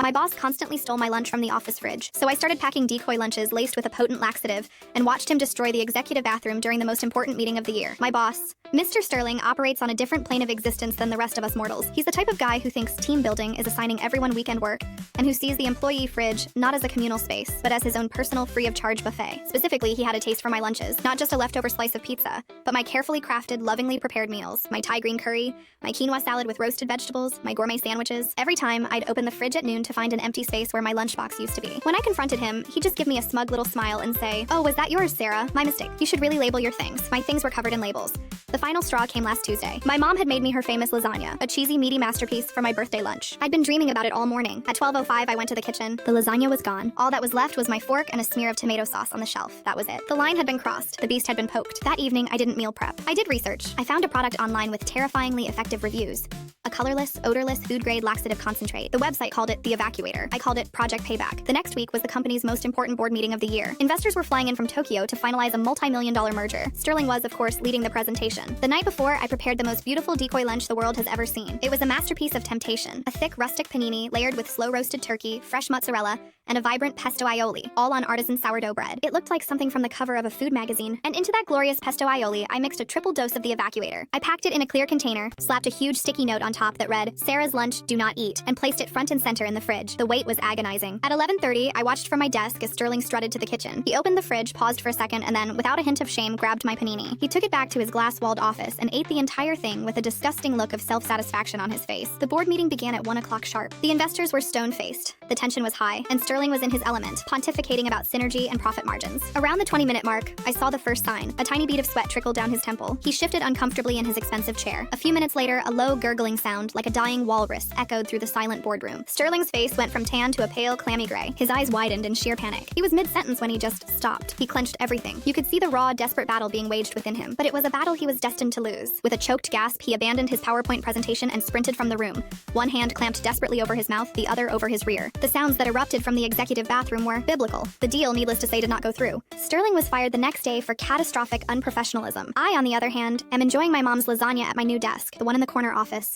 My boss constantly stole my lunch from the office fridge, so I started packing decoy lunches laced with a potent laxative and watched him destroy the executive bathroom during the most important meeting of the year. My boss, Mr. Sterling, operates on a different plane of existence than the rest of us mortals. He's the type of guy who thinks team building is assigning everyone weekend work, and who sees the employee fridge not as a communal space, but as his own personal free-of-charge buffet. Specifically, he had a taste for my lunches, not just a leftover slice of pizza, but my carefully crafted, lovingly prepared meals, my Thai green curry, my quinoa salad with roasted vegetables, my gourmet sandwiches. Every time, I'd open the fridge at noon to find an empty space where my lunchbox used to be. When I confronted him, he'd just give me a smug little smile and say, "Oh, was that yours, Sarah? My mistake. You should really label your things." My things were covered in labels. The final straw came last Tuesday. My mom had made me her famous lasagna, a cheesy, meaty masterpiece for my birthday lunch. I'd been dreaming about it all morning. At 12:05, I went to the kitchen. The lasagna was gone. All that was left was my fork and a smear of tomato sauce on the shelf. That was it. The line had been crossed. The beast had been poked. That evening, I didn't meal prep. I did research. I found a product online with terrifyingly effective reviews. A colorless, odorless, food-grade laxative concentrate. The website called it the Evacuator. I called it Project Payback. The next week was the company's most important board meeting of the year. Investors were flying in from Tokyo to finalize a multi-million-dollar merger. Sterling was, of course, leading the presentation. The night before, I prepared the most beautiful decoy lunch the world has ever seen. It was a masterpiece of temptation. A thick, rustic panini layered with slow-roasted turkey, fresh mozzarella, and a vibrant pesto aioli, all on artisan sourdough bread. It looked like something from the cover of a food magazine, and into that glorious pesto aioli, I mixed a triple dose of the Evacuator. I packed it in a clear container, slapped a huge sticky note on top that read, "Sarah's lunch, do not eat," and placed it front and center in the fridge. The wait was agonizing. At 11:30, I watched from my desk as Sterling strutted to the kitchen. He opened the fridge, paused for a second, and then, without a hint of shame, grabbed my panini. He took it back to his glass-walled office and ate the entire thing with a disgusting look of self-satisfaction on his face. The board meeting began at 1 o'clock sharp. The investors were stone-faced. The tension was high, and Sterling was in his element, pontificating about synergy and profit margins. Around the 20-minute mark, I saw the first sign. A tiny bead of sweat trickled down his temple. He shifted uncomfortably in his expensive chair. A few minutes later, a low, gurgling sound, like a dying walrus, echoed through the silent boardroom. Sterling's face went from tan to a pale, clammy gray. His eyes widened in sheer panic. He was mid-sentence when he just stopped. He clenched everything. You could see the raw, desperate battle being waged within him. But it was a battle he was destined to lose. With a choked gasp, he abandoned his PowerPoint presentation and sprinted from the room. One hand clamped desperately over his mouth, the other over his rear. The sounds that erupted from the executive bathroom were biblical. The deal, needless to say, did not go through. Sterling was fired the next day for catastrophic unprofessionalism. I, on the other hand, am enjoying my mom's lasagna at my new desk, the one in the corner office.